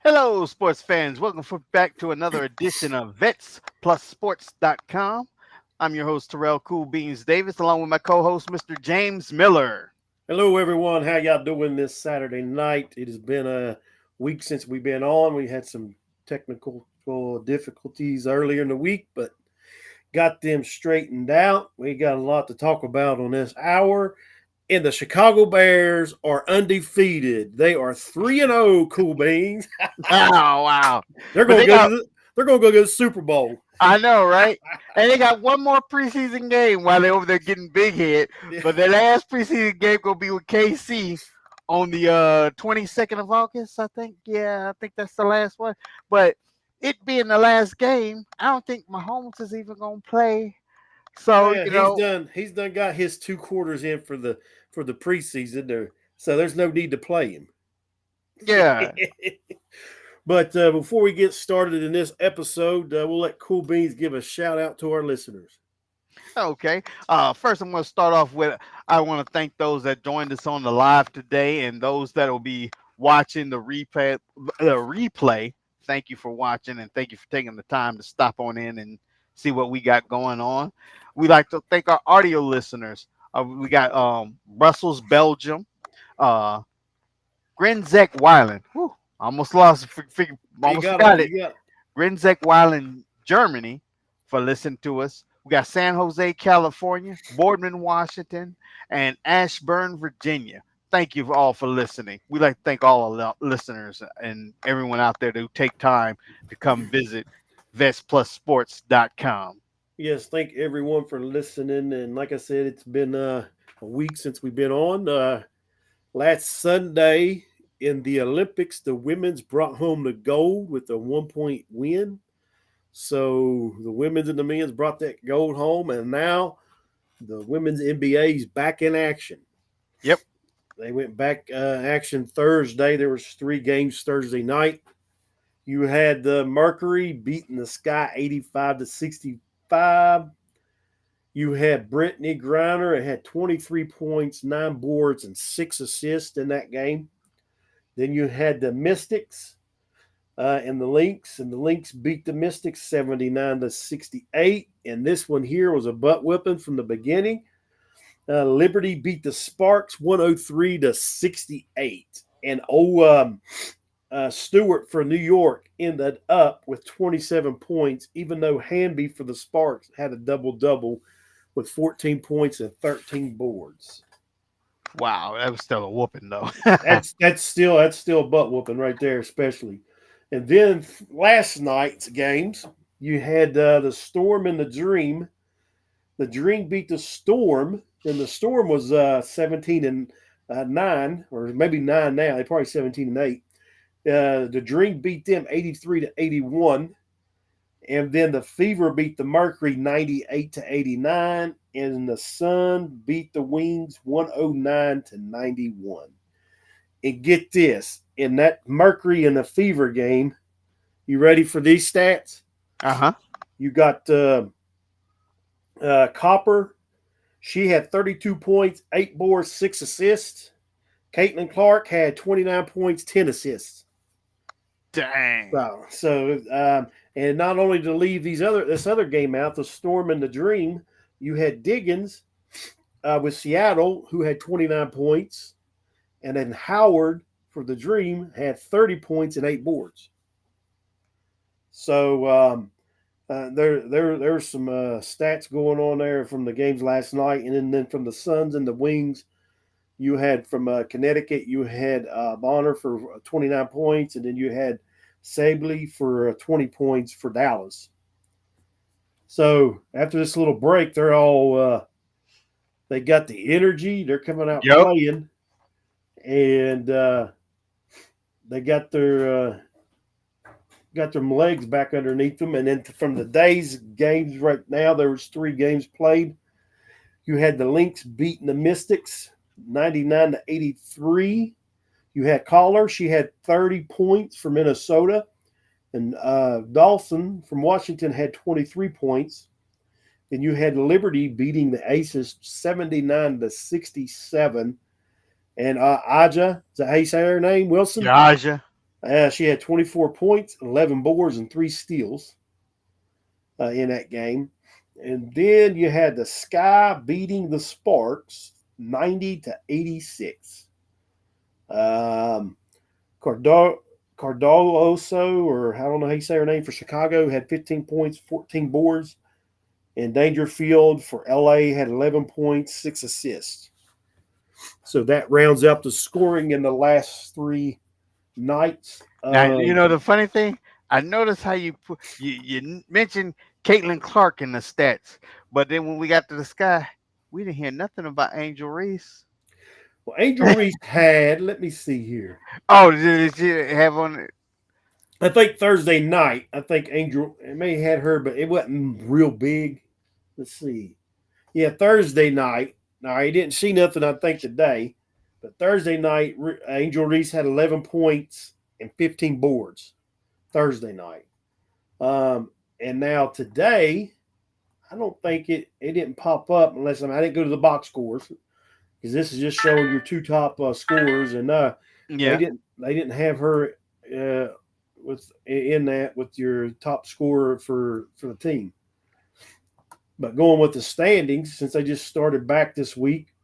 Hello, sports fans. Welcome back to another edition of VetsPlusSports.com. I'm your host, Terrell Cool Beans Davis, along with my co host, Mr. James Miller. Hello, everyone. How y'all doing this Saturday night? It has been a week since we've been on. We had some technical difficulties earlier in the week, but got them straightened out. We got a lot to talk about on this hour. And the Chicago Bears are undefeated. They are 3-0, Cool Beans. Wow, wow. They're But going they to go got, to the Super Bowl. I know, right? And they got one more preseason game while they're over there getting big head. But their last preseason game going to be with KC on the 22nd of August, I think. Yeah, I think that's the last one. But it being the last game, I don't think Mahomes is even going to play. Oh So, yeah, he's done got his 2 quarters in for the preseason there. So there's no need to play him. yeah. But before we get started in this episode, we'll let Cool Beans give a shout out to our listeners. Okay. First, I'm going to start off with I want to thank those that joined us on the live today and those that will be watching the replay. Thank you for watching and thank you for taking the time to stop on in and see what we got going on. We'd like to thank our audio listeners. We got Brussels, Belgium, uh, Grinzek Weiland. Whew, almost lost, almost forgot it. You got Grinzek Weiland, Germany, for listening to us. We got San Jose, California, Boardman, Washington, and Ashburn, Virginia. Thank you all for listening. We'd like to thank all our listeners and everyone out there who take time to come visit VetsPlusSports.com. Yes, thank everyone for listening. And like I said, it's been a week since we've been on. Last Sunday in the Olympics, the women's brought home the gold with a 1-point win. So the women's and the men's brought that gold home, and now the women's NBA is back in action. Yep. They went back action Thursday. There was 3 games Thursday night. You had the Mercury beating the Sky 85-65. You had Brittany Griner. It had 23 points, 9 boards, and 6 assists in that game. Then you had the Mystics and the Lynx, and the Lynx beat the Mystics 79-68. And this one here was a butt whipping from the beginning. Liberty beat the Sparks 103-68. And Stewart for New York ended up with 27 points, even though Hanby for the Sparks had a double-double with 14 points and 13 boards. Wow, that was still a whooping though. That's still a butt whooping right there, especially. And then last night's games, you had the Storm and the Dream. The Dream beat the Storm, and the Storm was 17-9, or maybe 9 now. They're probably 17-8. The Dream beat them 83-81. And then the Fever beat the Mercury 98-89. And the Sun beat the Wings 109-91. And get this, in that Mercury and the Fever game, you ready for these stats? Uh-huh. You got Copper. She had 32 points, 8 boards, 6 assists. Caitlin Clark had 29 points, 10 assists. Dang. And not only to leave this other game out, the Storm and the Dream, you had Diggins with Seattle, who had 29 points, and then Howard for the Dream had 30 points and 8 boards. So there's some stats going on there from the games last night, and then from the Suns and the Wings, you had from Connecticut, you had Bonner for 29 points, and then you had Sabley for 20 points for Dallas. So after this little break, they're all they got the energy. They're coming out playing, and they got their legs back underneath them. And then from the day's games right now, there was 3 games played. You had the Lynx beating the Mystics 99-83. You had Collar. She had 30 points for Minnesota. And Dawson from Washington had 23 points. And you had Liberty beating the Aces 79-67. And Aja, is that how you say her name, Wilson? Aja. She had 24 points, 11 boards, and 3 steals in that game. And then you had the Sky beating the Sparks 90-86. Um, Cardo- Cardoso, or I don't know how you say her name, for Chicago had 15 points, 14 boards. And Dangerfield for LA had 11 points, 6 assists. So that rounds up the scoring in the last 3 nights. Now you know the funny thing. I noticed how you mentioned Caitlin Clark in the stats, but then when we got to the Sky, we didn't hear nothing about Angel Reese. Well, Angel Reese had, let me see here. Oh, did she have on it? I think Thursday night, I think Angel, it may have had her, but it wasn't real big. Let's see. Yeah, Thursday night. Now, he didn't see nothing, I think, today. But Thursday night, Angel Reese had 11 points and 15 boards. Thursday night. And now today, I don't think it didn't pop up unless I didn't go to the box scores because this is just showing your two top scorers, and Yeah. they didn't have her with in that with your top scorer for the team. But going with the standings, since they just started back this week,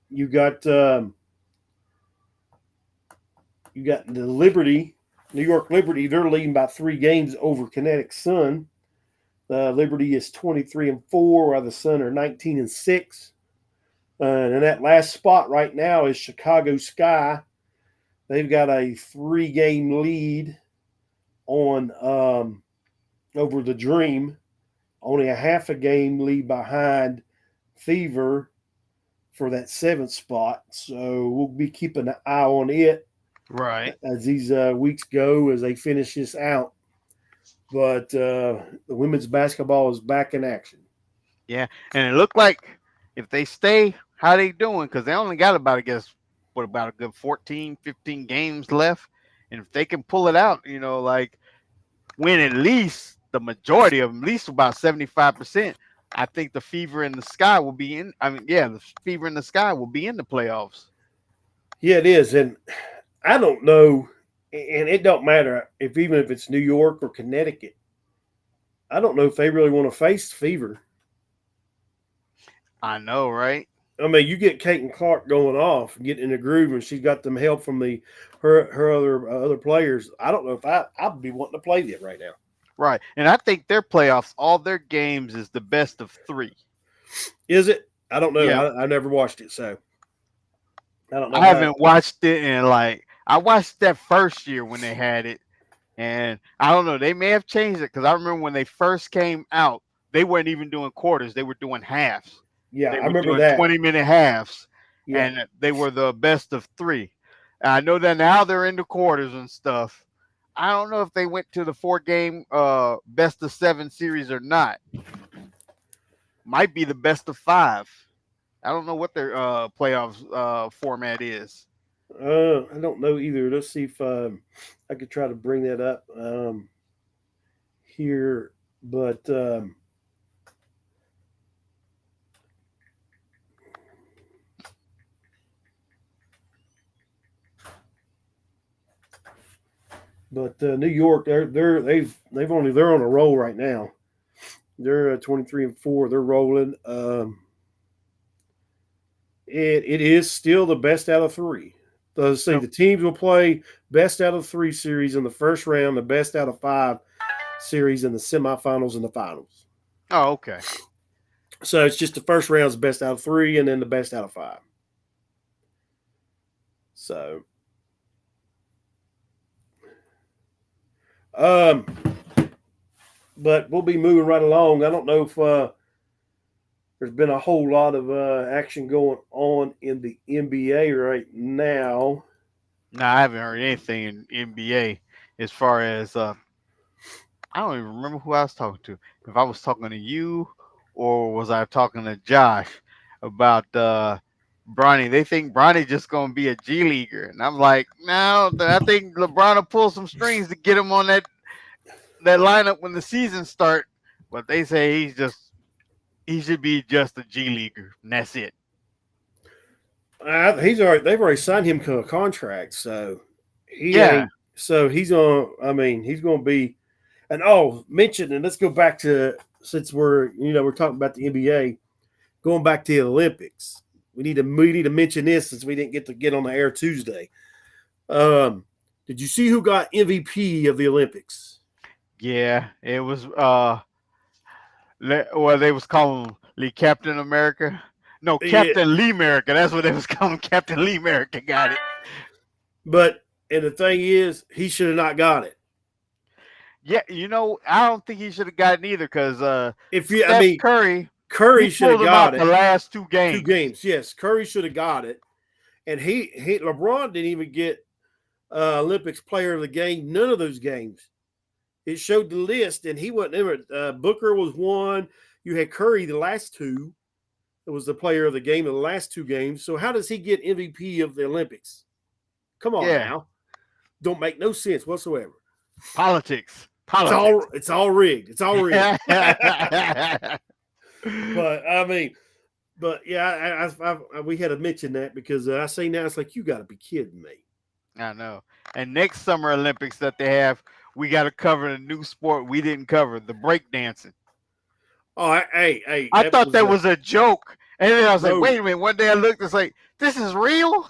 you got you got the Liberty, New York Liberty. They're leading by 3 games over Kinetic Sun. Liberty is 23-4, while the Sun are 19-6. And in that last spot right now is Chicago Sky. They've got a 3-game lead on over the Dream. Only a half a game lead behind Fever for that 7th spot. So we'll be keeping an eye on it Right. as these weeks go as they finish this out. But the women's basketball is back in action. Yeah, and it looked like if they stay, how they doing? Because they only got about, I guess, what about a good 14, 15 games left, and if they can pull it out, like win at least the majority of them, at least about 75%. I think the Fever in the Sky will be in. I mean, yeah, the Fever in the Sky will be in the playoffs. Yeah, it is. And I don't know, and it don't matter if even if it's New York or Connecticut. I don't know if they really want to face Fever. I know, right? I mean, you get Kate and Clark going off, getting in the groove, and she's got them help from her other players. I don't know if I'd be wanting to play them right now. Right, and I think their playoffs, all their games is the best of three. Is it? I don't know. Yeah, I never watched it, so I don't know I how. haven't watched it in like I watched that first year when they had it. And I don't know, they may have changed it because I remember when they first came out, they weren't even doing quarters, they were doing halves. Yeah, They I were remember doing that. 20-minute halves, Yeah. and they were the best of three. And I know that now they're into quarters and stuff. I don't know if they went to the 4-game best of 7 series or not. Might be the best of 5. I don't know what their playoffs format is. I don't know either. Let's see if I could try to bring that up here, but New York, they're on a roll right now. They're 23-4. They're rolling. It is still the best out of 3. So let's say No. the teams will play best out of 3 series in the first round, the best out of 5 series in the semifinals and the finals. Oh, okay. So it's just the first round's best out of 3, and then the best out of 5. So, um, but we'll be moving right along. I don't know if there's been a whole lot of action going on in the NBA right now. No, I haven't heard anything in NBA as far as I don't even remember who I was talking to. If I was talking to you or was I talking to Josh about Bronny. They think Bronny just gonna be a G leaguer. And I'm like, no, I think LeBron will pull some strings to get him on that lineup when the season start. But they say he should be just a G leaguer. And that's it. He's already. They've already signed him to a contract, so he Yeah. ain't. So he's on. I mean, he's going to be. And mention, and let's go back to, since we're talking about the NBA, going back to the Olympics. We need to mention this since we didn't get to get on the air Tuesday. Um, did you see who got MVP of the Olympics? Yeah, it was well, they was calling him Lee Captain America. No, Yeah, Captain Lee America. That's what they was calling him. Captain Lee America got it. but and the thing is, he should have not got it. Yeah, I don't think he should have gotten either because If you, I Steph mean, Curry, he Curry should have pulled him out got the it. last two Two games. games, yes, Curry should have got it, and he LeBron didn't even get Olympics Player of the Game. None of those games. It showed the list, and he wasn't ever. Booker was one. You had Curry the last two. It was the Player of the Game of the last two games. So how does he get MVP of the Olympics? Come on Yeah, now, don't make no sense whatsoever. politics, It's politics. all it's all rigged. It's all rigged. I But I mean, but yeah, we had to mention that because I say now it's like you got to be kidding me. know. And next Summer Olympics that they have, we got to cover a new sport we didn't cover: the breakdancing. Oh, hey, I that thought was that was a joke, and then I was like, no. "Wait a minute!" One day I looked, it's like, "This is real."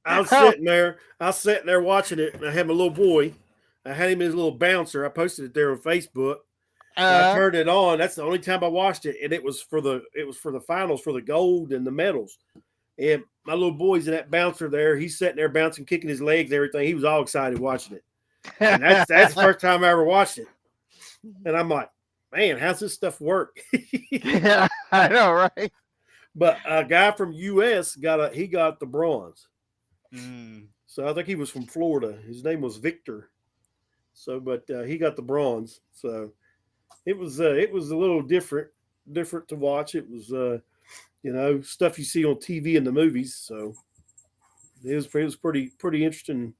I was How? sitting there. I was sitting there watching it, and I had my little boy. I had him in his little bouncer. I posted it there on Facebook, and I Uh, turned it on. That's the only time I watched it, and it was for the finals for the gold and the medals. And my little boy's in that bouncer there. He's sitting there bouncing, kicking his legs, and everything. He was all excited watching it, and that's the first time I ever watched it. And I'm like, man, how's this stuff work? yeah, I know, right? But a guy from U.S. got the bronze. Mm, So I think he was from Florida. His name was Victor. So, but he got the bronze. So it was a little different to watch. It was stuff you see on TV and the movies. So it was pretty interesting.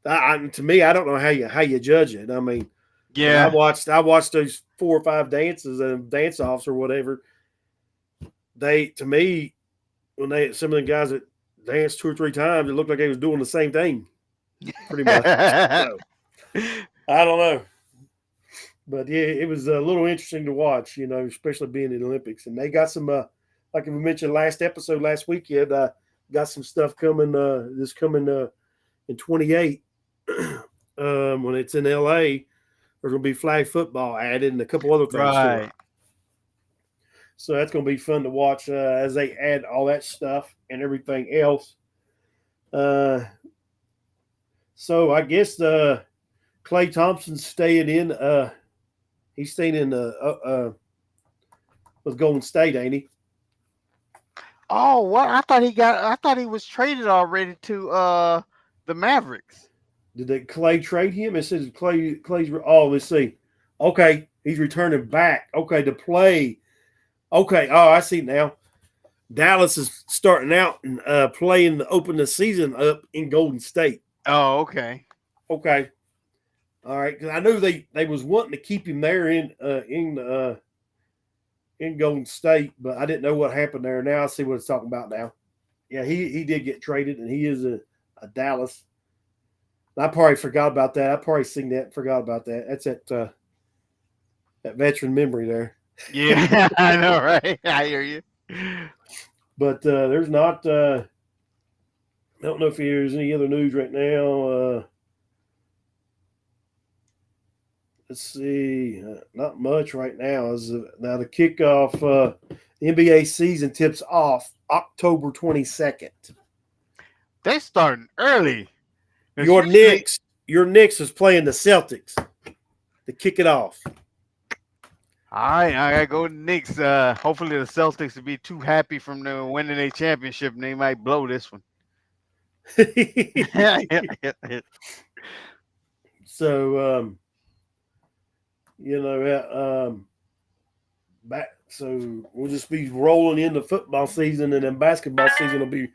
To me, I don't know how you judge it. I mean, when I yeah, watched those 4 or 5 dances and dance offs or whatever. They, to me, when some of the guys that danced 2 or 3 times, it looked like they was doing the same thing, pretty much. So I don't know, but yeah, it was a little interesting to watch, especially being in the Olympics. And they got some, like we mentioned last episode last weekend, got some stuff coming. This coming in 28 when it's in LA. There's gonna be flag football added and a couple other things to it. right. So that's going to be fun to watch as they add all that stuff and everything else. Uh, so I guess Clay Thompson's staying in. He's staying in with Golden State, ain't he? Oh, what? I thought he was traded already to the Mavericks. Did they Clay trade him? It says Clay's. Oh, let's see. Okay, he's returning back. Okay, to play. Okay, oh, I see now. Dallas is starting out and playing to open the season up in Golden State. Oh, okay. Okay, all right. Because I knew they was wanting to keep him there in Golden State, but I didn't know what happened there. Now I see what it's talking about now. Yeah, he did get traded, and he is a Dallas. I probably forgot about that. I probably seen that and forgot about that. That's that veteran memory there. Yeah, I know, right? I hear you. But there's not. I don't know if there's any other news right now. Let's see. Not much right now. Now the kickoff. The NBA season tips off October 22nd. They starting early. 'Cause Your usually, Knicks. Your Knicks is playing the Celtics to kick it off. all right, I gotta go to the Knicks. Hopefully the Celtics will be too happy from the winning a championship, and they might blow this one. So back. So we'll just be rolling into football season, and then basketball season will be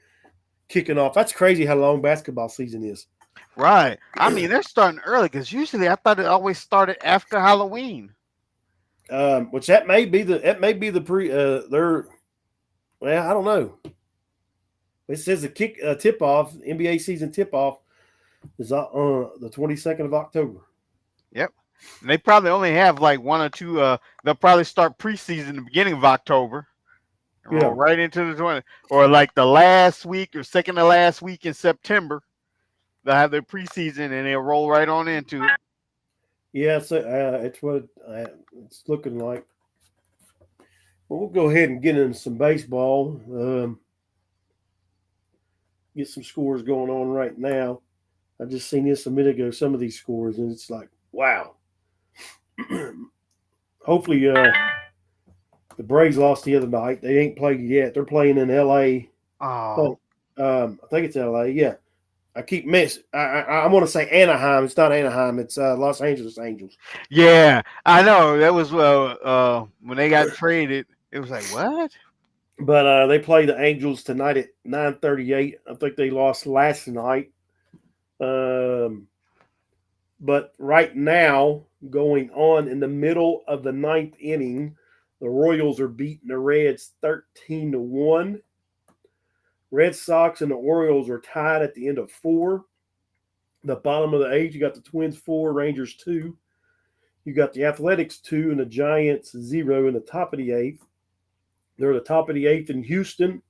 kicking off. That's crazy how long basketball season is. Right. I mean, they're starting early because usually I thought it always started after Halloween. Which that may be the pre their. Well, I don't know. It says the kick tip off NBA season tip off is the 22nd of October. Yep. And they probably only have like one or two. They'll probably start preseason the beginning of October and roll Yeah, right into the 20, or like the last week or second to last week in September. They'll have their preseason and they'll roll right on into it. yeah, it's what it's looking like. Well, we'll go ahead and get into some baseball. Get some scores going on right now. I just seen this a minute ago. Some of these scores, and it's like, wow. Hopefully, the Braves lost the other night. They ain't played yet. They're playing in L.A. Oh, Oh, I think it's L.A. Yeah, I keep missing. I want to say Anaheim. It's not Anaheim. It's Los Angeles Angels. yeah, I know. That was when they got traded. It was like what? But they play the Angels tonight at 9:38. I think they lost last night. Um, but right now, going on in the middle of the ninth inning, the Royals are beating the Reds 13-1. Red Sox and the Orioles are tied at the end of four. The bottom of the eighth, you got the Twins 4, Rangers 2. You got the Athletics 2 and the Giants 0 in the top of the eighth. They're at the top of the eighth in Houston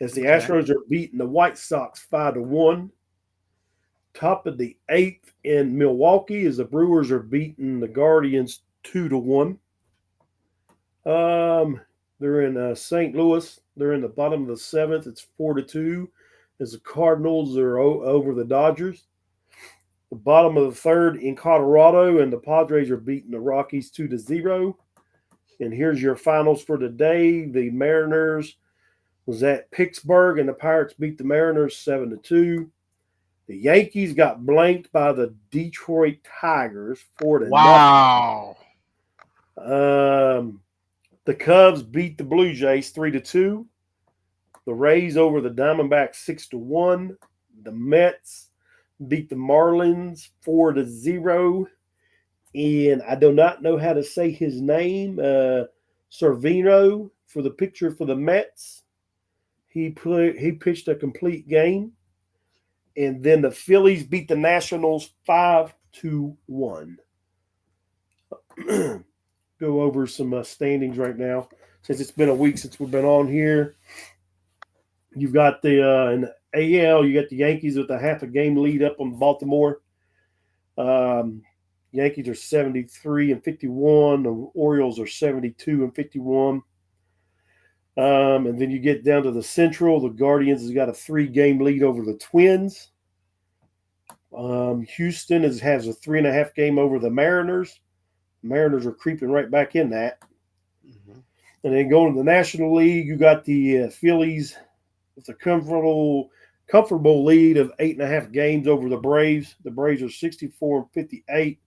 as the Okay. Astros are beating the White Sox 5-1. Top of the eighth in Milwaukee as the Brewers are beating the Guardians 2-1. They're in St. Louis. They're in the bottom of the seventh. It's 4-2 as the Cardinals are over the Dodgers. The bottom of the third in Colorado, and the Padres are beating the Rockies 2-0. And here's your finals for today. The Mariners was at Pittsburgh, and the Pirates beat the Mariners 7-2. The Yankees got blanked by the Detroit Tigers 4-0. Wow. The Cubs beat the Blue Jays 3-2. The Rays over the Diamondbacks 6-1. The Mets beat the Marlins 4-0. And I do not know how to say his name. Servino for the pitcher for the Mets. He pitched a complete game. And then the Phillies beat the Nationals 5-1. Go over some standings right now. Since it's been a week since we've been on here, you've got in the AL, you got the Yankees with a half a game lead up on Baltimore. Yankees are 73-51. The Orioles are 72-51. And then you get down to the Central. The Guardians has got a 3-game lead over the Twins. Houston has a 3.5 game over the Mariners. The Mariners are creeping right back in that. Mm-hmm. And then going to the National League, you got the Phillies with a comfortable lead of 8.5 games over the Braves. The Braves are 64-58.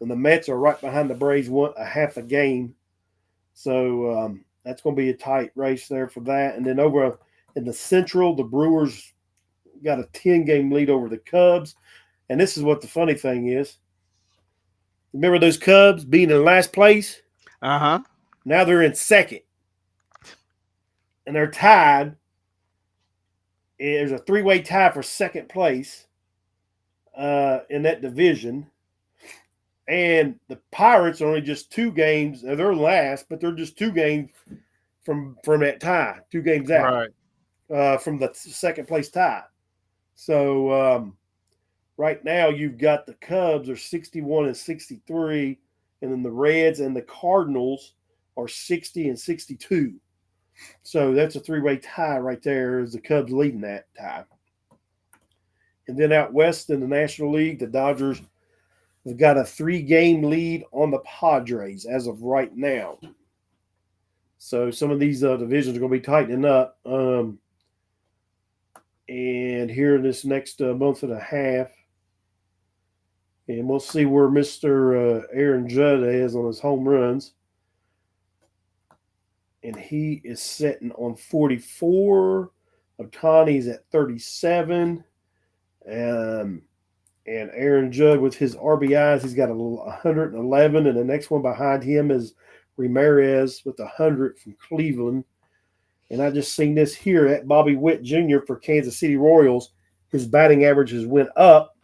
And the Mets are right behind the Braves, a half a game. So that's going to be a tight race there for that. And then over in the Central, the Brewers got a 10-game lead over the Cubs. And this is what the funny thing is. Remember those Cubs being in last place? Uh-huh. Now they're in second. And they're tied. There's a 3-way tie for second place in that division. And the Pirates are only just 2 games. They're last, but they're just 2 games from that tie. 2 games out from the second place tie. So right now you've got the Cubs are 61-63, and then the Reds and the Cardinals are 60-62. So that's a 3-way tie right there. As the Cubs leading that tie. And then out west in the National League, the Dodgers have got a 3-game lead on the Padres as of right now. So some of these divisions are going to be tightening up. And here in this next month and a half, and we'll see where Mr. Aaron Judd is on his home runs. And he is sitting on 44. Otani's at 37. And Aaron Judd with his RBIs, he's got 111. And the next one behind him is Ramirez with 100 from Cleveland. And I just seen this here at Bobby Witt Jr. for Kansas City Royals. His batting average has went up.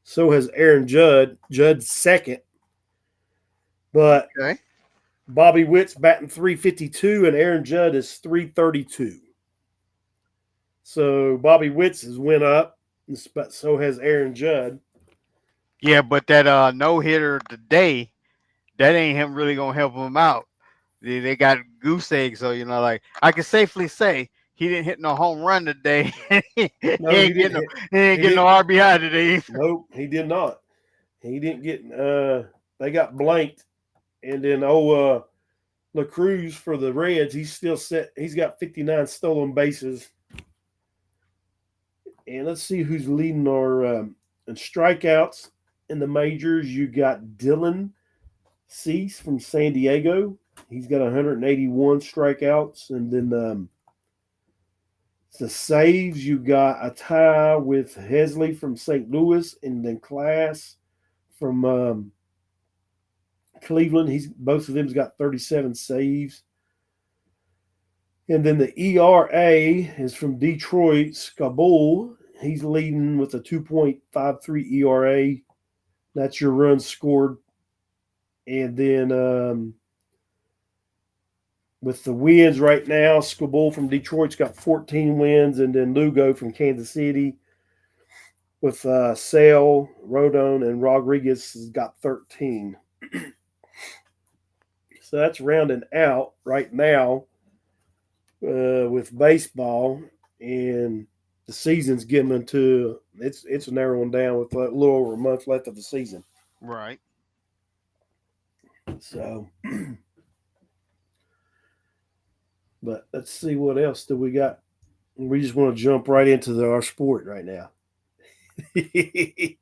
So has Aaron Judd. Judd's second. But Okay. Bobby Witt's batting 352 and Aaron Judd is 332. So Bobby Witt's has went up, but so has Aaron Judd. Yeah, but that no hitter today, that ain't him really gonna help him out. They got goose eggs, so like I can safely say he didn't hit no home run today. he No, he ain't didn't getting no hit. he ain't He getting no didn't. RBI today. Nope, he did not. He didn't get. They got blanked, and then LaCruz for the Reds. He's still set. He's got 59 stolen bases. And let's see who's leading our in strikeouts in the majors. You got Dylan Cease from San Diego. He's got 181 strikeouts, and then the saves, you got a tie with Hesley from St. Louis, and then Class from Cleveland. He's both of them's got 37 saves. And then the ERA is from Detroit, Skabul. He's leading with a 2.53 ERA. That's your runs scored. And then with the wins right now, Skabul from Detroit's got 14 wins, and then Lugo from Kansas City with Sale, Rodon, and Rodriguez has got 13. So that's rounding out right now with baseball, and the season's getting to it's narrowing down with a little over a month left of the season. Right. So, but let's see what else do we got. We just want to jump right into our sport right now.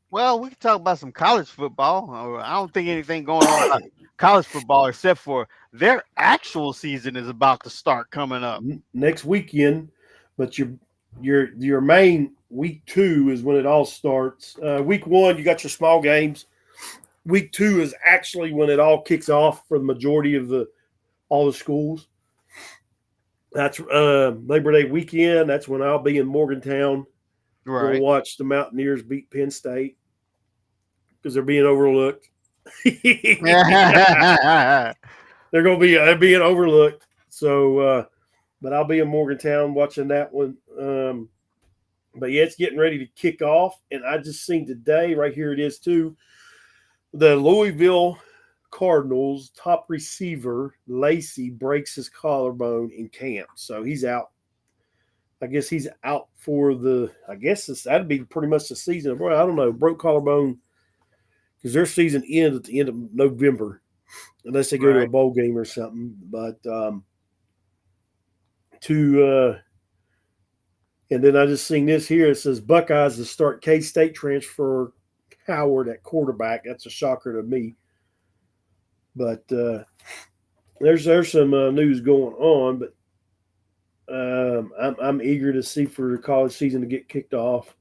Well, we can talk about some college football. I don't think anything going on about college football except for their actual season is about to start coming up. Next weekend, but your main week 2 is when it all starts. Week 1 you got your small games. Week 2 is actually when it all kicks off for the majority of all the schools. That's Labor Day weekend. That's when I'll be in Morgantown. Going to Right. watch the Mountaineers beat Penn State because they're being overlooked. They're going to be being overlooked. So, but I'll be in Morgantown watching that one. But yeah, it's getting ready to kick off, and I just seen today, right here it is too. The Louisville Cardinals top receiver Lacey breaks his collarbone in camp, so he's out. I guess he's out for I guess that'd be pretty much the season. Boy, I don't know. Broke collarbone because their season ends at the end of November, unless they go to a Right. bowl game or something. But to and then I just seen this here. It says Buckeyes to start K-State transfer Howard at quarterback. That's a shocker to me. But there's some news going on. But I'm eager to see for the college season to get kicked off.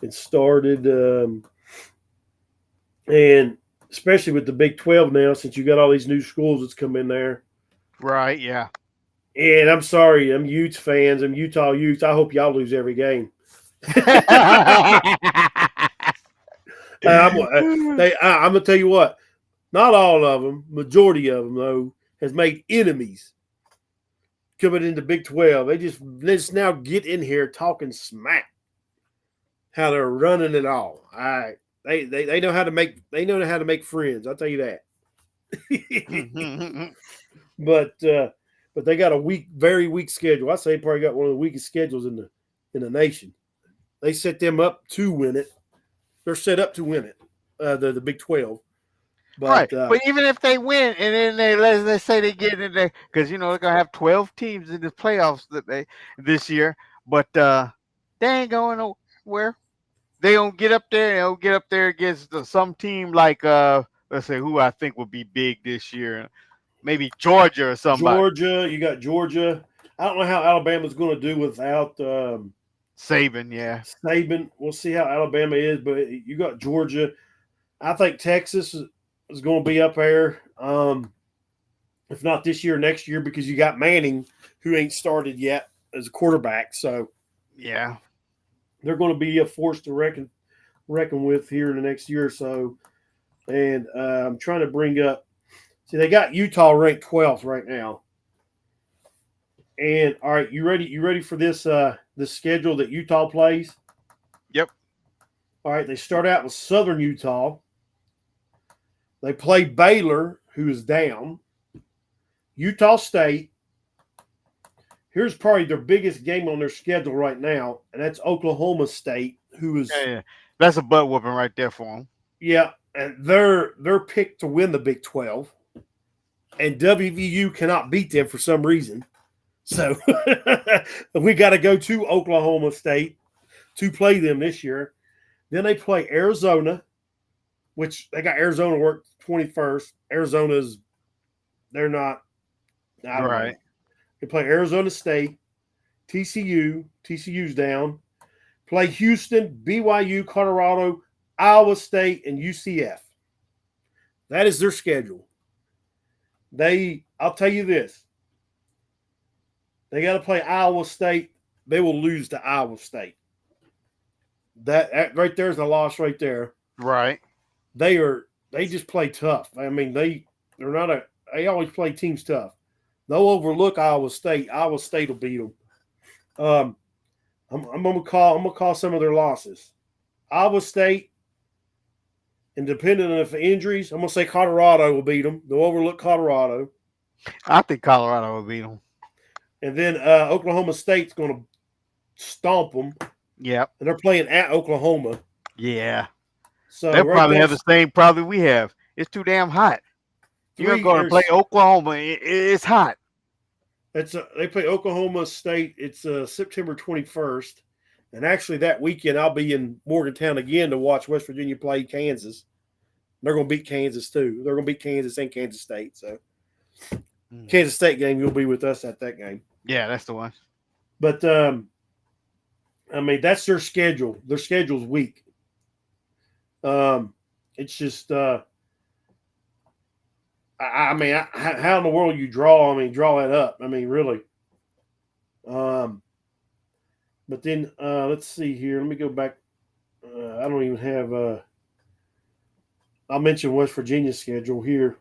It started, and especially with the Big 12 now, since you got all these new schools that's come in there. Right. Yeah. And I'm sorry, I'm Utes fans. I'm Utah Utes. I hope y'all lose every game. I'm gonna tell you what. Not all of them, majority of them though, has made enemies coming into Big 12. They just now get in here talking smack. How they're running it all. All right. They know how to make friends. I'll tell you that. but they got a very weak schedule. I say probably got one of the weakest schedules in the nation. They set them up to win it. They're set up to win it. The Big 12. Right. But But even if they win and then let's say they get in there because they're gonna have 12 teams in the playoffs this year, but they ain't going nowhere. They don't get up there. They'll get up there against some team like let's say who I think would be big this year, maybe Georgia or somebody. Georgia, you got Georgia. I don't know how Alabama's going to do without Saban, yeah. Saban. We'll see how Alabama is, but you got Georgia. I think Texas is going to be up there. If not this year, next year, because you got Manning, who ain't started yet as a quarterback. So, Yeah. they're going to be a force to reckon with here in the next year or so. And I'm trying to bring up. See, they got Utah ranked 12th right now. And all right, you ready? You ready for this schedule that Utah plays? Yep. All right, they start out with Southern Utah. They play Baylor, who is down. Utah State. Here's probably their biggest game on their schedule right now, and that's Oklahoma State, who Yeah, is yeah. That's a butt whooping right there for them. yeah, and they're picked to win the Big 12, and WVU cannot beat them for some reason. So we got to go to Oklahoma State to play them this year. Then they play Arizona, which they got Arizona work 21st. Arizona's they're not. I don't know. Right. They play Arizona State, TCU. TCU's down. Play Houston, BYU, Colorado, Iowa State, and UCF. That is their schedule. I'll tell you this. They got to play Iowa State. They will lose to Iowa State. That right there is a loss right there. Right. They just play tough. I mean, they always play teams tough. They'll overlook Iowa State. Iowa State will beat them. I'm gonna call some of their losses. Iowa State, and depending on if injuries, I'm gonna say Colorado will beat them. They'll overlook Colorado, I think Colorado will beat them. and then Oklahoma State's gonna stomp them, Yep. and they're playing at Oklahoma. Yeah. So They'll right probably have there, the same problem we have. It's too damn hot. You're three. going to play Oklahoma. It's hot. They play Oklahoma State. It's September 21st, and actually that weekend I'll be in Morgantown again to watch West Virginia play Kansas. They're going to beat Kansas too. They're going to beat Kansas and Kansas State. So Kansas State game, you'll be with us at that game. Yeah, that's the one. But I mean, that's their schedule. Their schedule's weak. It's just I mean, how in the world you draw? I mean, draw that up. I mean, really. But then let's see here. Let me go back. I don't even have. I'll mention West Virginia's schedule here.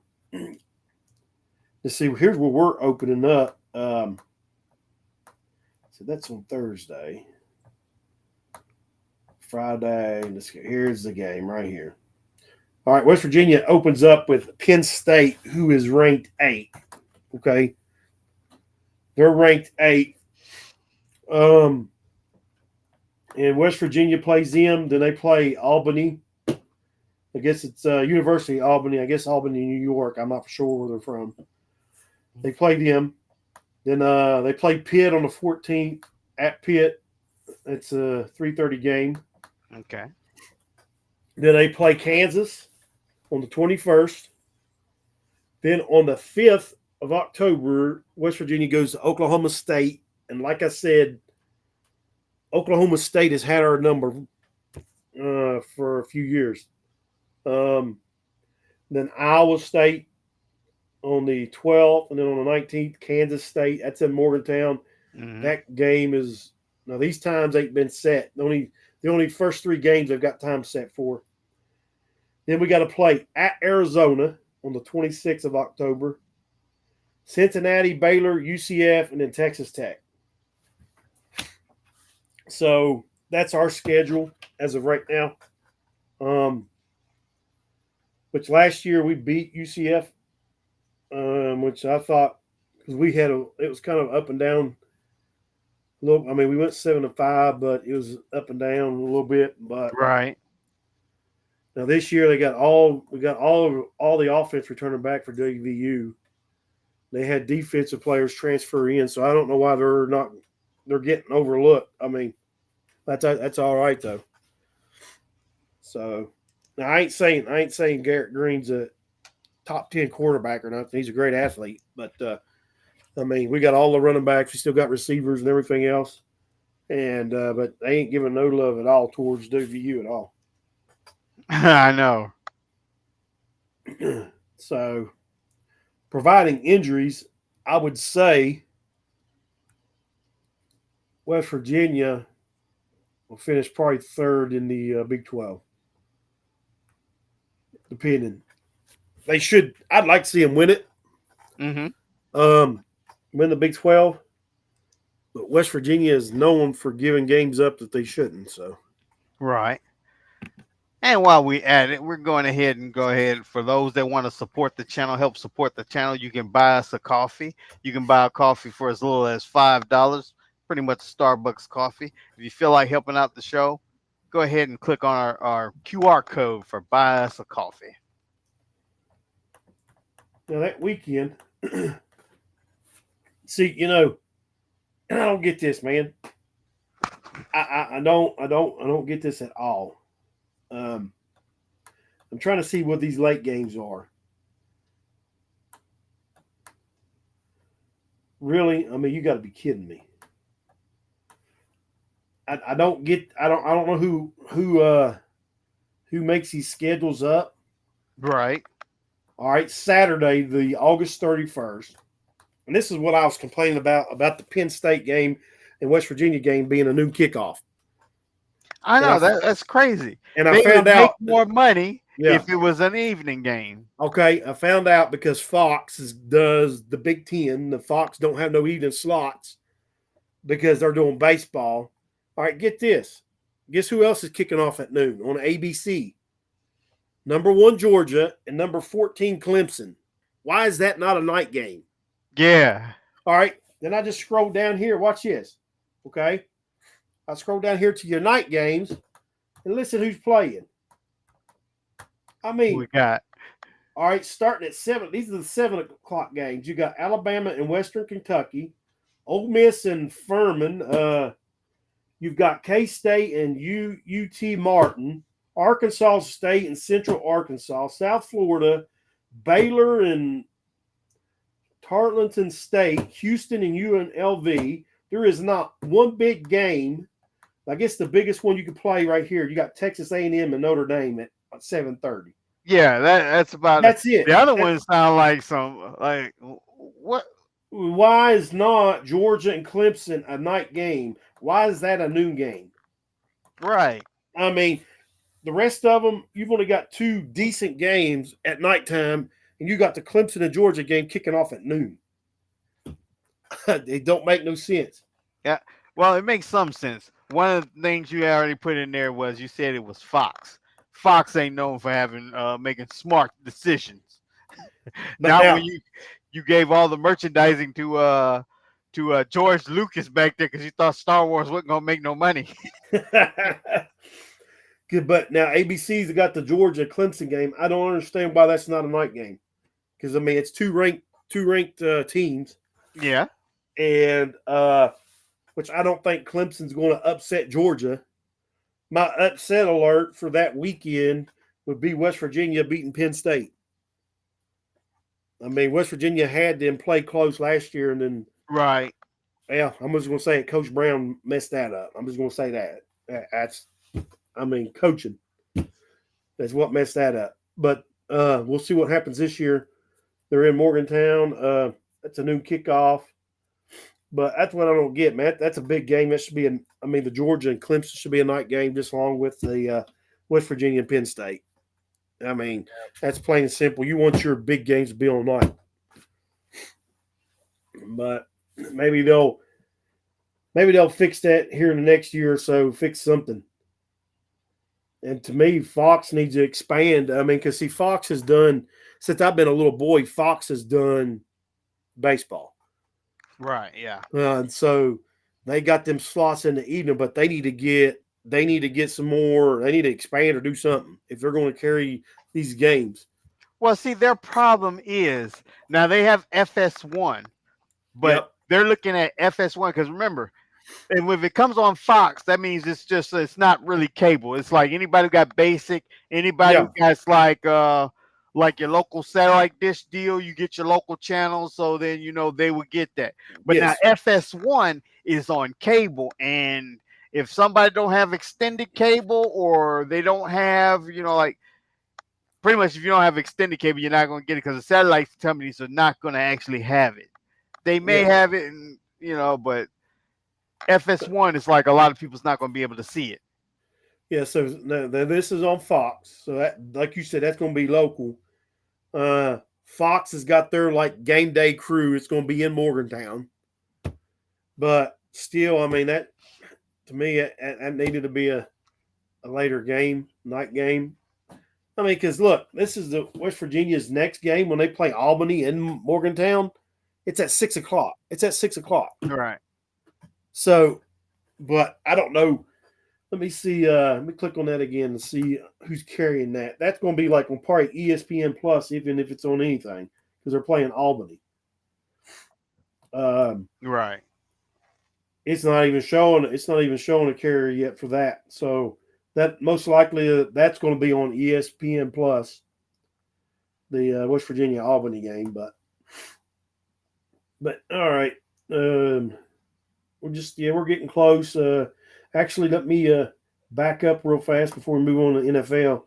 Let's see. Here's where we're opening up. So that's on Thursday. Friday. Here's the game right here. All right, West Virginia opens up with Penn State, who is ranked 8. Okay, they're ranked 8. And West Virginia plays them. Then they play Albany. I guess it's University of Albany. I guess Albany, New York. I'm not sure where they're from. They play them. Then they play Pitt on the 14th at Pitt. It's a 3:30 game. Okay. Then they play Kansas on the 21st. Then on the 5th of October, West Virginia goes to Oklahoma State. And like I said, Oklahoma State has had our number for a few years. Then Iowa State on the 12th, and then on the 19th, Kansas State. That's in Morgantown. Mm-hmm. That game is now these times ain't been set. The only first 3 games they've got time set for. Then we got to play at Arizona on the 26th of October, Cincinnati, Baylor, UCF, and then Texas Tech. So that's our schedule as of right now. Which last year we beat UCF, which I thought because it was kind of up and down. I mean, we went 7-5, but it was up and down a little bit. But Right. now this year we got all the offense returning back for WVU. They had defensive players transfer in, so I don't know why they're getting overlooked. I mean, that's all right though. So now I ain't saying Garrett Green's a top 10 quarterback or nothing. He's a great athlete, but I mean, we got all the running backs. We still got receivers and everything else, and but they ain't giving no love at all towards WVU at all. I know. So, providing injuries, I would say West Virginia will finish probably third in the Big 12, depending. They should. I'd like to see them win it. Mm-hmm. Um, win the Big 12. But West Virginia is known for giving games up that they shouldn't. So Right. And while we at it, we're going ahead and go ahead for those that want to support the channel, help support the channel. You can buy us a coffee. You can buy a coffee for as little as $5, pretty much Starbucks coffee. If you feel like helping out the show, go ahead and click on our QR code for buy us a coffee. now that weekend, see, you know, I don't get this, man. I don't get this at all. Um, I'm trying to see what these late games are. Really, I mean, you got to be kidding me. I don't get. I don't know who makes these schedules up. Right. All right, Saturday, the August 31st, and this is what I was complaining about the Penn State game and West Virginia game being a noon kickoff. I And know that's crazy. I They found would make out. more money Yeah. if it was an evening game. Okay, I found out because does the Big Ten. The Fox don't have no evening slots because they're doing baseball. All right, get this. Guess who else is kicking off at noon on ABC? Number 1 Georgia and number 14 Clemson. Why is that not a night game? Yeah. All right, then I just scroll down here. Watch this. Okay, I scroll down here to your night games and listen who's playing. I Who we mean, got? all right, starting at 7. These are the 7 o'clock games. You got Alabama and Western Kentucky, Ole Miss and Furman. You've got K-State and UT Martin, Arkansas State and Central Arkansas, South Florida, Baylor and Tarleton State, Houston and UNLV. There is not one big game. I guess the biggest one you could play right here. You got Texas A&M and Notre Dame at 7:30. Yeah, that's about it. That's it. The other ones sound like some like what? Why is not Georgia and Clemson a night game? Why is that a noon game? Right. I mean, the rest of them, you've only got 2 decent games at nighttime, and you got the Clemson and Georgia game kicking off at noon. It don't make no sense. Yeah. Well, it makes some sense. One of the things you already put in there was you said it was Fox. Fox ain't known for having making smart decisions. But Not now, when you gave all the merchandising to George Lucas back there because you thought Star Wars wasn't gonna make no money. but now ABC's got the Georgia Clemson game. I don't understand why that's not a night game. Because I mean, it's two ranked teams, Yeah. and which I don't think Clemson's going to upset Georgia. My upset alert for that weekend would be West Virginia beating Penn State. I mean, West Virginia had them play close last year, and then Right. yeah, I'm just going to say it. Coach Brown messed that up. I'm just going to say that. That's, I mean, coaching. That's what messed that up. But we'll see what happens this year. They're in Morgantown. That's a new kickoff. But that's what I don't get, man. That's a big game. That should be the Georgia and Clemson should be a night game just along with the West Virginia and Penn State. I mean, that's plain and simple. You want your big games to be on night. But maybe they'll fix that here in the next year or so, fix something. And to me, Fox needs to expand. I mean, because see, Fox has done, since I've been a little boy, Fox has done baseball. Right. Yeah. And so they got them slots in the evening, but they need to get some more. They need to expand or do something if they're going to carry these games. Well, see, their problem is now they have FS1, but Yep. they're looking at FS1 because remember, and if it comes on Fox, that means it's not really cable. It's like anybody who got basic, anybody Yeah. who got like your local satellite dish deal, you get your local channels, so then they would get that. But Yes. now FS1 is on cable, and if somebody don't have extended cable or they don't have, like pretty much if you don't have extended cable, you're not going to get it because the satellite companies are not going to actually have it. They may have it, and but FS1 is like a lot of people's not going to be able to see it. Yeah, so this is on Fox. So that, like you said, that's going to be local. Fox has got their like game day crew. It's going to be in Morgantown, but still, I mean that to me, that needed to be a later game, night game. I mean, because look, this is the West Virginia's next game when they play Albany in Morgantown. It's at 6 o'clock. It's at 6 o'clock. Right. So, but I don't know. Let me see. Let me click on that again and see who's carrying that. That's going to be like on probably ESPN Plus, even if it's on anything, because they're playing Albany. Um, Right. it's not even showing. It's not even showing a carrier yet for that. So that most likely that's going to be on ESPN Plus, the West Virginia Albany game. But all right, we're getting close. Actually, let me back up real fast before we move on to NFL.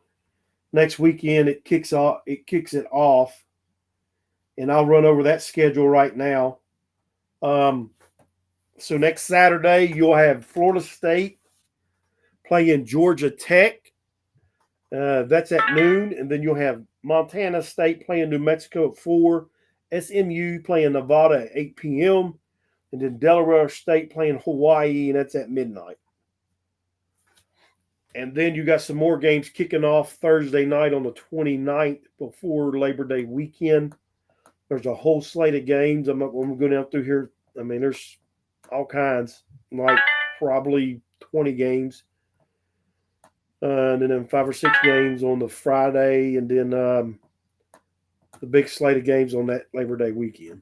Next weekend it kicks off. It kicks it off, and I'll run over that schedule right now. Um, so next Saturday you'll have Florida State playing Georgia Tech. That's at noon, and then you'll have Montana State playing New Mexico at 4. SMU playing Nevada at 8 p.m. And then Delaware State playing Hawaii, and that's at midnight. And then you got some more games kicking off Thursday night on the 29th before Labor Day weekend. There's a whole slate of games. I'm not going to go down through here. I mean, there's all kinds, like probably 20 games. And then 5 or 6 games on the Friday, and then the big slate of games on that Labor Day weekend.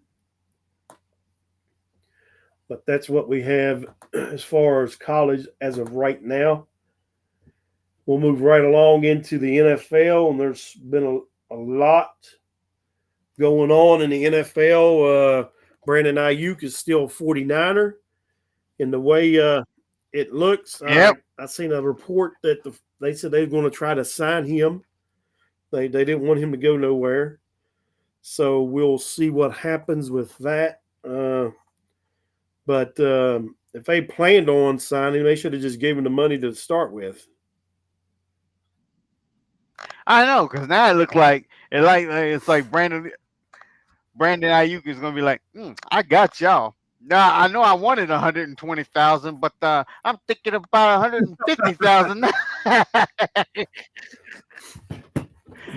But that's what we have as far as college as of right now. We'll move right along into the NFL, and there's been a lot going on in the NFL. Brandon Ayuk is still a 49er. And the way it looks, Yep. I seen a report that they said they were going to try to sign him. They didn't want him to go nowhere. So we'll see what happens with that. But if they planned on signing, they should have just given the money to start with. I know, because now it looks like it's like Brandon Ayuk is gonna be like, I got y'all. Now I know I wanted 120,000, but I'm thinking about 150,000.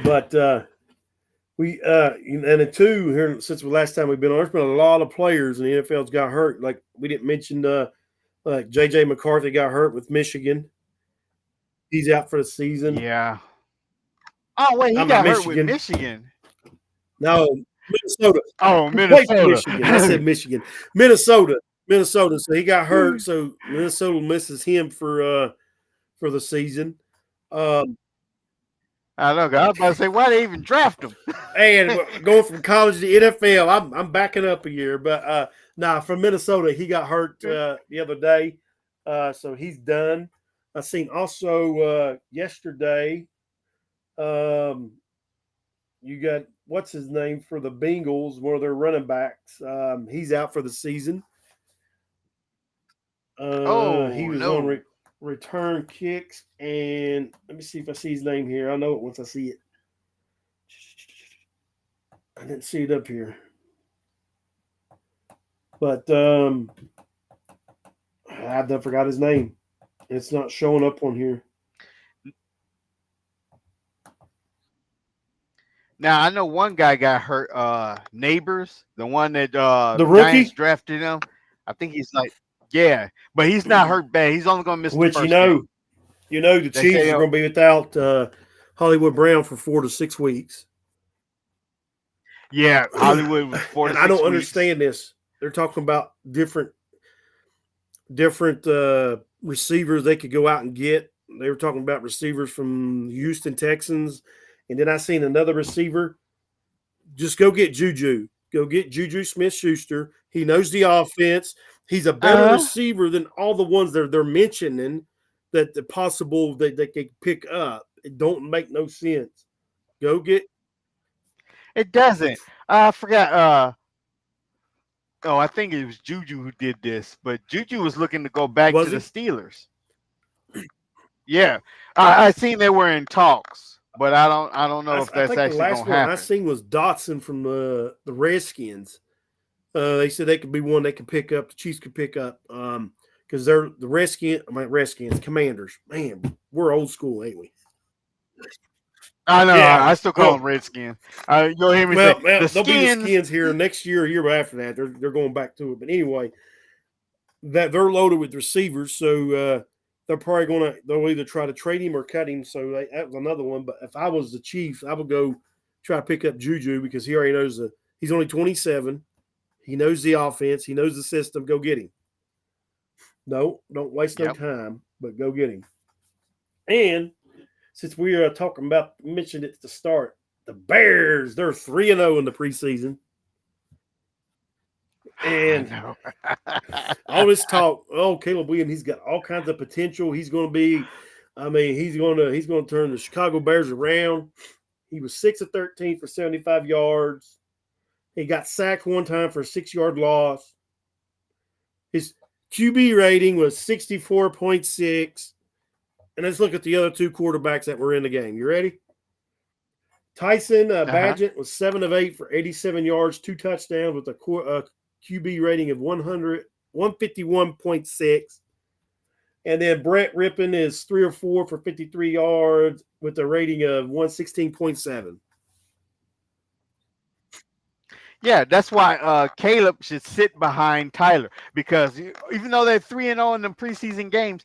But we and the two here since the last time we've been on, there's been a lot of players in the NFL's got hurt. Like we didn't mention, like JJ McCarthy got hurt with Michigan. He's out for the season. Yeah. Oh wait, he I'm at got hurt with Michigan. Michigan. No, Minnesota. Oh, He played for Minnesota. Michigan. I said Michigan. Minnesota. So he got hurt. So Minnesota misses him for the season. I know. 'Cause I was about to say, why they even draft him? And going from college to NFL, I'm backing up a year, but from Minnesota, he got hurt the other day, so he's done. I seen also yesterday, you got what's his name for the Bengals, one of their running backs. He's out for the season. He Oh was on no. return kicks, and let me see if I see his name here. I know it once I see it. I didn't see it up here, but I forgot his name. It's not showing up on here. Now I know one guy got hurt. Neighbors, the one that The Giants rookie, drafted him. I think he's like, yeah, but he's not hurt bad. He's only gonna miss the which first game. the They say, Chiefs are going to be without Hollywood Brown for 4 to 6 weeks, yeah, Hollywood was four to and I six don't weeks. understand this. They're talking about different receivers they could go out and get. They were talking about receivers from Houston Texans, and then I seen another receiver. Just go get Juju. Go get Juju Smith-Schuster. He knows the offense. He's a better Uh huh. receiver than all the ones they're mentioning that the possible that they could pick up. It don't make no sense. Go get It doesn't. I forgot. Oh, I think it was Juju who did this, but Juju was looking to go back to was the he? Steelers. Yeah, I seen they were in talks, but I don't know if I that's think the actually last gonna one I happen. seen was Dotson from the Redskins. They said they could be one they could pick up. The Chiefs could pick up because they're the Redskins Commanders. Man, we're old school, ain't we? I know. Yeah. I still call them Well, Redskins. You'll hear me say the they'll be the Skins. Skins here next year, year after that. They're going back to it. But anyway, that they're loaded with receivers, so they're probably they'll either try to trade him or cut him. So that was another one. But if I was the Chiefs, I would go try to pick up Juju because he already knows he's only 27. He knows the offense. He knows the system. Go get him. No, don't waste no Yep. time, but go get him. And since we are talking about mentioned it at the start, the Bears, they're 3-0 in the preseason. I And know. all this talk, oh, Caleb Williams, he's got all kinds of potential. He's going to be, I mean, he's going to turn the Chicago Bears around. He was 6 of 13 for 75 yards. He got sacked one time for a 6-yard loss. His QB rating was 64.6. And let's look at the other two quarterbacks that were in the game. You ready? Tyson Uh-huh. Badgett was 7 of 8 for 87 yards, 2 touchdowns with a QB rating of 151.6. And then Brett Rippon is 3 or 4 for 53 yards with a rating of 116.7. Yeah, that's why Caleb should sit behind Tyler because even though they're 3-0 in the preseason games,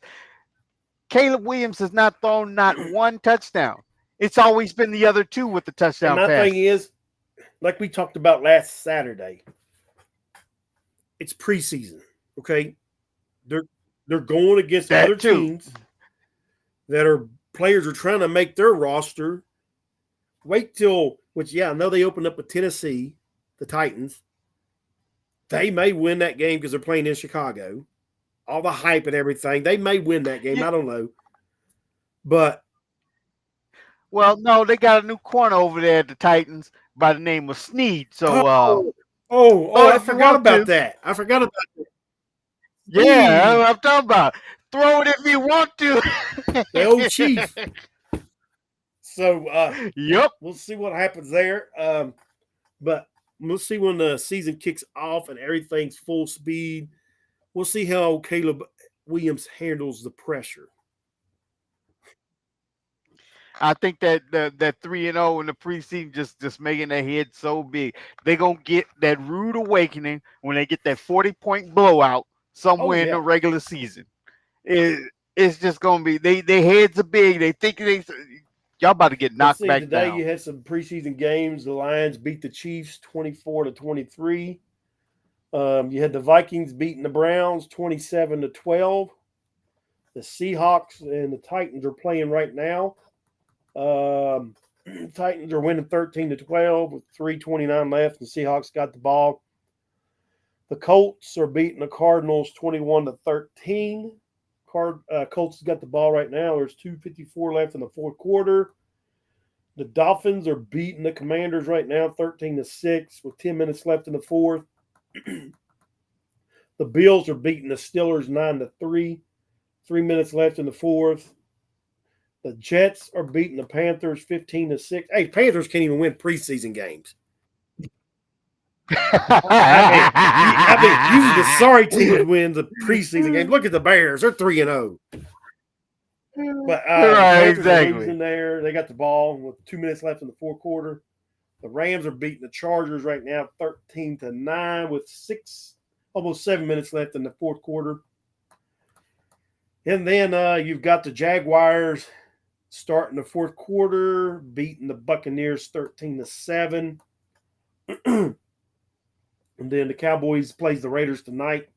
Caleb Williams has not thrown not one touchdown. It's always been the other two with the And touchdown my thing passes. is, like we talked about last Saturday, it's preseason. Okay, they're they're going against other That too. teams that are players are trying to make their roster. Wait till which I know they opened up with Tennessee, the Titans. They may win that game because they're playing in Chicago. All the hype and everything, they may win that game. Yeah. I don't know, but Well, no, they got a new corner over there at the Titans by the name of Snead. So oh, throw it I if you forgot want about to. that. I forgot about Yeah, that's Steve, what I'm talking about. Throw it if you want the old chief. to. So Yep. we'll see what happens there. But we'll see when the season kicks off and everything's full speed. We'll see how Caleb Williams handles the pressure. I think that that 3-0 in the preseason just making their head so big. They gonna get that rude awakening when they get that 40-point blowout Oh somewhere in the yeah. regular season. It, it's just gonna be their heads are big. They think y'all about to get Let's knocked see. back Today down. you had some preseason games. The Lions beat the Chiefs 24-23. You had the Vikings beating the Browns 27-12. The Seahawks and the Titans are playing right now. Um, Titans are winning 13-12 with 3:29 left, and Seahawks got the ball. The Colts are beating the Cardinals 21-13. Colts got the ball right now. There's 2:54 left in the fourth quarter. The Dolphins are beating the Commanders right now 13-6 with 10 minutes left in the fourth. The Bills are beating the Steelers 9-3, 3 minutes left in the fourth. The Jets are beating the Panthers 15-6. Hey, Panthers can't even win preseason games. Usually the sorry teams win the preseason games. Look at the Bears; they're 3-0. But the Right, Panthers are exactly. losing there. They got the ball with 2 minutes left in the fourth quarter. The Rams are beating the Chargers right now 13-9 with almost 7 minutes left in the fourth quarter. And then you've got the Jaguars starting the fourth quarter, beating the Buccaneers 13-7. And then the Cowboys plays the Raiders tonight.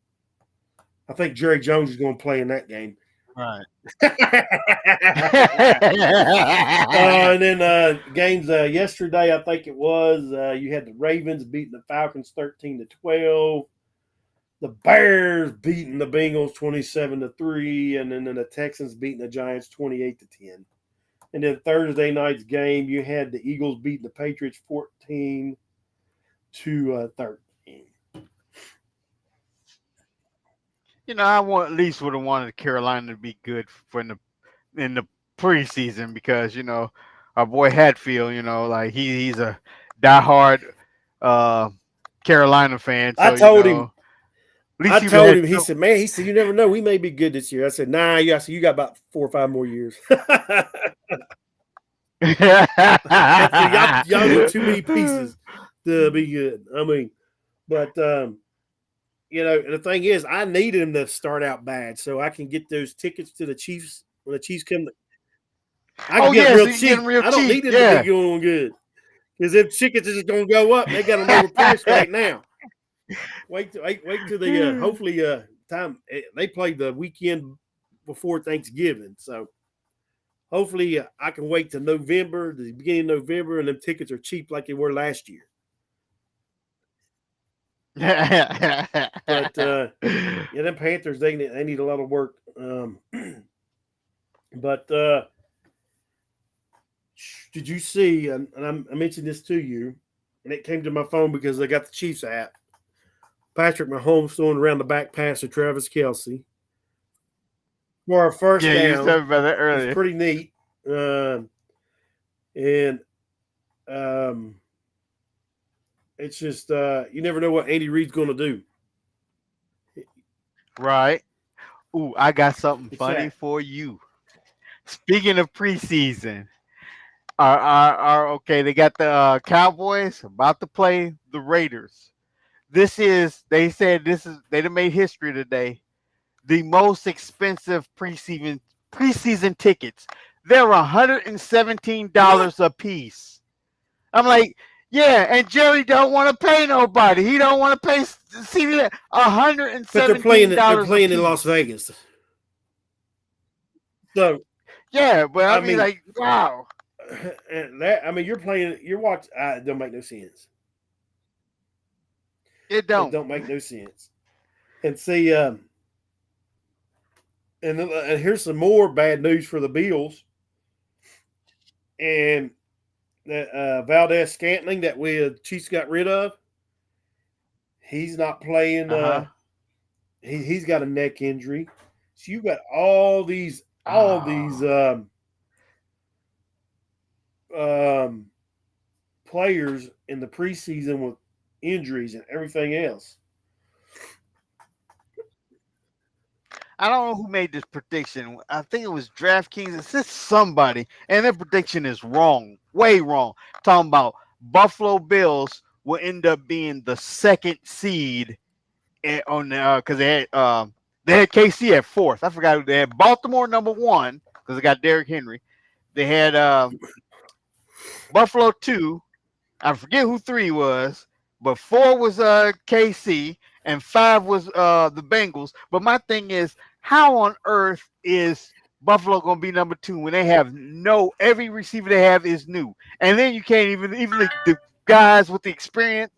I think Jerry Jones is going to play in that game. Right. And then games yesterday, I think it was, you had the Ravens beating the Falcons 13-12. The Bears beating the Bengals 27-3, and then the Texans beating the Giants 28-10. And then Thursday night's game, you had the Eagles beating the Patriots 14-13. I want at least would have wanted Carolina to be good for the in the preseason because our boy Hatfield, like he's a diehard uh, Carolina fan, I so told him. at I least you told had him. He some. said, "Man," he said, "you never know. We may be good this year." I said, "Nah." I said, "You got about 4 or 5 more years." I said, "Y'all need too many pieces to be good." I mean, but the thing is, I needed him to start out bad so I can get those tickets to the Chiefs when the Chiefs come. I can Oh get them yeah, real so you can get cheap. them real I don't cheap. need them to be Yeah. going good because them tickets are just going to go up. They got them overpriced right now. Wait till the hopefully time they play the weekend before Thanksgiving, so hopefully I can wait till November, the beginning of November, and them tickets are cheap like they were last year. But yeah, them Panthers they need a lot of work. But did you see? And I mentioned this to you, and it came to my phone because I got the Chiefs app. Patrick Mahomes throwing around the back pass to Travis Kelsey for a first Yeah, you was down. telling me about that It's earlier. pretty neat. And um, it's just you never know what Andy Reid's going to do. Right. Ooh, I got something It's funny that. for you. Speaking of preseason, are okay. They got the Cowboys about to play the Raiders. This is they said this is they done made history today. The most expensive preseason tickets. They're What? $117 a piece. I'm like, yeah, and Jerry don't want to pay nobody. He don't want to pay. See that hundred and But they're seventeen they're dollars a playing in Las piece. Vegas. So Yeah, but I I mean, mean, like, wow, and that I mean, you're playing. You're watching. It don't make no sense. it It don't. don't make no sense. And see, and here's some more bad news for the Bills and that Valdez Scantling that we Chiefs got rid of. He's not playing. Uh huh. He's got a neck injury. So you got all these Oh. um, players in the preseason with injuries and everything else. I don't know who made this prediction. I think it was DraftKings. It's just somebody, and their prediction is wrong, way wrong. Talking about Buffalo Bills will end up being the second seed on the because they had KC at fourth. I forgot who they had. Baltimore number one because they got Derrick Henry. They had Buffalo two. I forget who three was, but four was KC and five was the Bengals. But my thing is, how on earth is Buffalo gonna be number two when they have no every receiver they have is new, and then you can't even the guys with the experience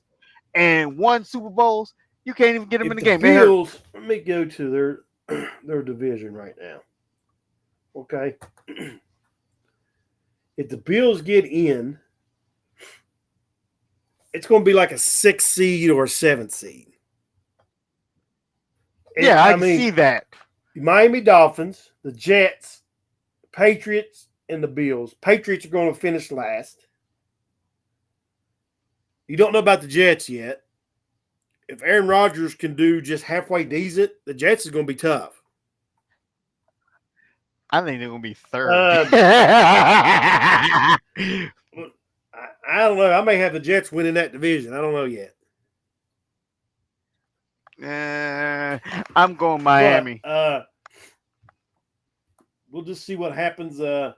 and won Super Bowls, you can't even get them in If the the game. They hurt. Bills, let me go to their division right now. Okay, if the Bills get in, it's going to be like a 6 seed or a 7 seed. Yeah, I I can mean, see that. the Miami Dolphins, the Jets, the Patriots, and the Bills. Patriots are going to finish last. You don't know about the Jets yet. If Aaron Rodgers can do just halfway decent, the Jets is going to be tough. I think they're gonna be third. Um, I don't know. I may have the Jets winning that division. I don't know yet. I'm going But Miami. we'll just see what happens. I,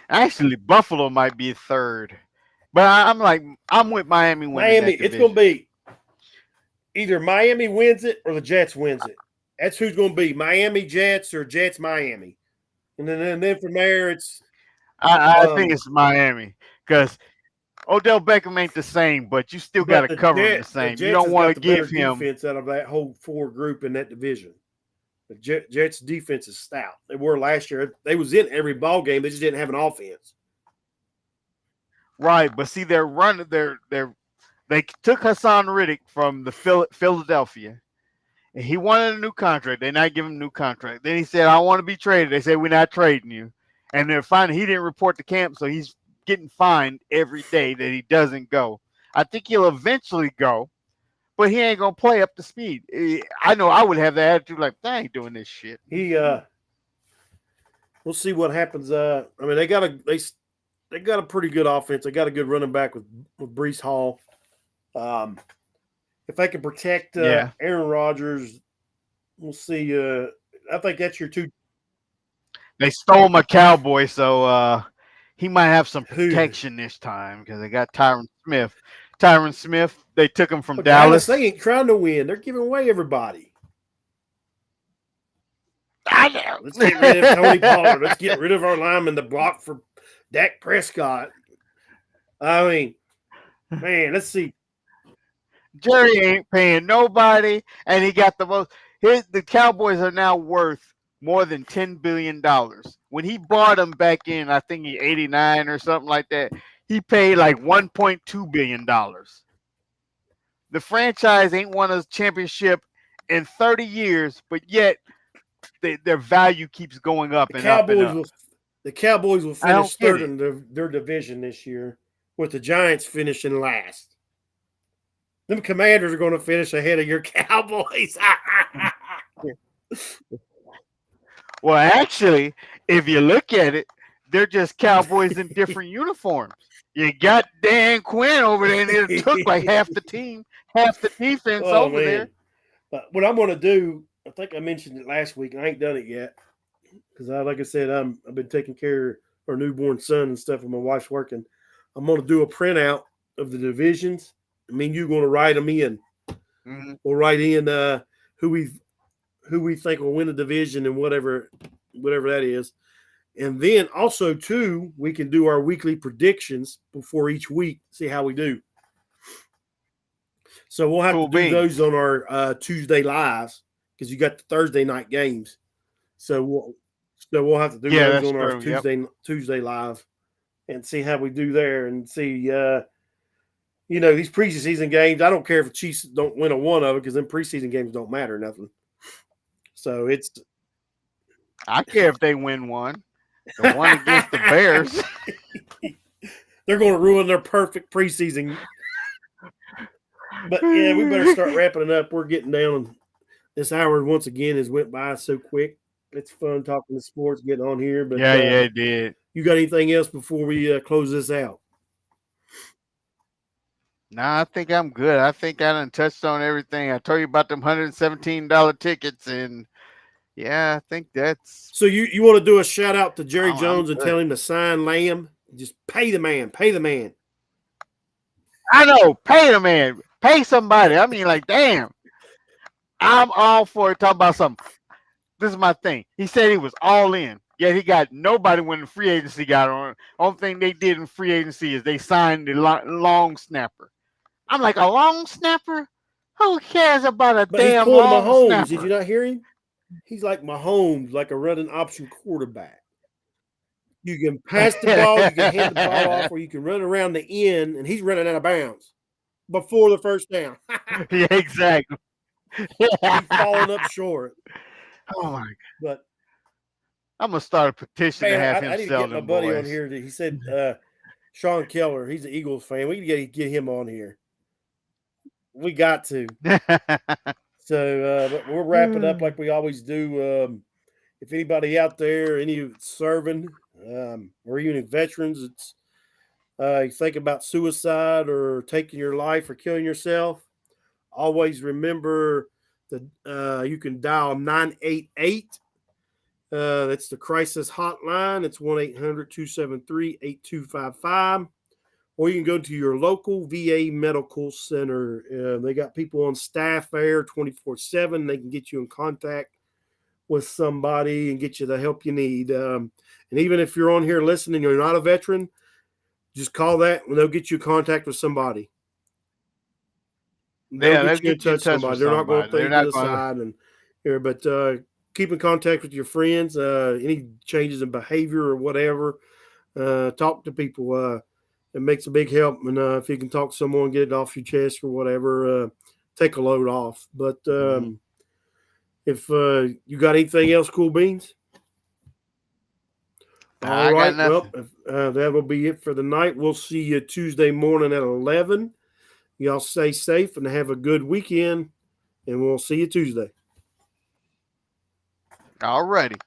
Actually, Buffalo might be third, but I'm like I'm with Miami winning Miami, that it's going to division. be either Miami wins it or the Jets wins it. That's who's going to be Miami Jets or Jets Miami, and then from there it's I think um. it's Miami because Odell Beckham ain't the same, but you still got But to cover him the The same. You Jets don't has want got to the better give him defense out of that whole four group in that division. The Jets defense is stout. They were last year. They was in every ball game. They just didn't have an offense. right, but see, they're running. They took Hassan Riddick from the Philadelphia, And he wanted a new contract. They not give him a new contract. Then he said, "I want to be traded." They said, "We're not trading you." And then finally, he didn't report to camp, so he's getting fined every day that he doesn't go. I think he'll eventually go, but he ain't gonna play up to speed. I know I would have the attitude like, "I ain't doing this shit." He we'll see what happens. I mean, they got a pretty good offense. They got a good running back with Brees Hall. If they can protect Yeah, Aaron Rodgers, we'll see. I think that's your two. they stole my cowboy, so he might have some Who? protection this time because they got Tyron Smith. Tyron Smith, they took him from Well, Dallas, they Dallas. ain't trying to win. They're giving away everybody. I Let's get rid of Tony know. Pollard. Let's get rid of our lineman to block for Dak Prescott. I mean, man, let's see. Jerry ain't paying nobody, and he got the most. The Cowboys are now worth more than $10 billion. When he brought them back in, I think he 89 or something like that. He paid like $1.2 billion. The franchise ain't won a championship in 30 years, but yet their value keeps going up The and up and Cowboys up. will the Cowboys will I don't finish get third it. in their division this year, with the Giants finishing last. Them Commanders are going to finish ahead of your Cowboys. Well, actually, if you look at it, they're just Cowboys in different uniforms. You got Dan Quinn over there, and it took like half the team, half the defense Oh over there. man! But what I'm going to do, I think I mentioned it last week. I ain't done it yet because, like I said, I've been taking care of our newborn son and stuff, and my wife's working. I'm going to do a printout of the divisions. I mean, you're going to write them in. Hmm. We'll write in who we think will win the division and whatever that is. And then also too, we can do our weekly predictions before each week, see how we do. So we'll have to Cool do those beans. on our Tuesday lives because you got the Thursday night games. So we'll have to do Yeah, those that's on our true. Yep. Tuesday live and see how we do there and see. These preseason games. I don't care if the Chiefs don't win a one of it because then preseason games don't matter nothing. So it's I care if they win one. The one against the Bears. they're going to ruin their perfect preseason. But yeah, we better start wrapping it up. We're getting down. This hour once again has went by so quick. It's fun talking to sports, getting on here. But Yeah, yeah, it did. you got anything else before we close this out? Nah, I think I'm good. I think I done touched on everything. I told you about them $117 tickets, and yeah, I think that's. So you want to do a shout out to Jerry I'm Jones and good. tell him to sign Lamb? Just pay the man. Pay the man. I know. Pay the man. Pay somebody. I mean, like, damn. I'm all for it. Talk about something. This is my thing. He said he was all in. Yet he got nobody when the free agency got on. Only thing they did in free agency is they signed the long snapper. I'm like, a long snapper? Who cares about a But he's damn pulling long Mahomes. Did you snapper? not hear him? He's like Mahomes, like a running option quarterback. You can pass the ball, you can hand the ball off, or you can run around the end, and he's running out of bounds before the first down. Yeah, exactly. He's falling up short. Oh my! But I'm gonna start a petition to man, have I him need to sell get my them buddy on boys. here. He said Sean Keller. He's an Eagles fan. We need to get him on here. We got to. So, but we'll wrap it up like we always do. If anybody out there, any serving, or even veterans, it's you think about suicide or taking your life or killing yourself, always remember that you can dial 988. That's the crisis hotline. It's 1-800-273-8255. Or you can go to your local VA medical center. They got people on staff there 24/7. They can get you in contact with somebody and get you the help you need. And even if you're on here listening, you're not a veteran, just call that and they'll get you in contact with somebody. They'll Yeah, get let's you in get you in touch with touch with somebody. They're not going to somebody. throw They're you to not the gonna. side and here, but keep in contact with your friends. Any changes in behavior or whatever, talk to people. It makes a big help. And if you can talk to someone, get it off your chest or whatever, take a load off. But Mhm. If you got anything else, Cool Beans? All I got right. Well, nothing. that will be it for the night. We'll see you Tuesday morning at 11. Y'all stay safe and have a good weekend, and we'll see you Tuesday. Alrighty.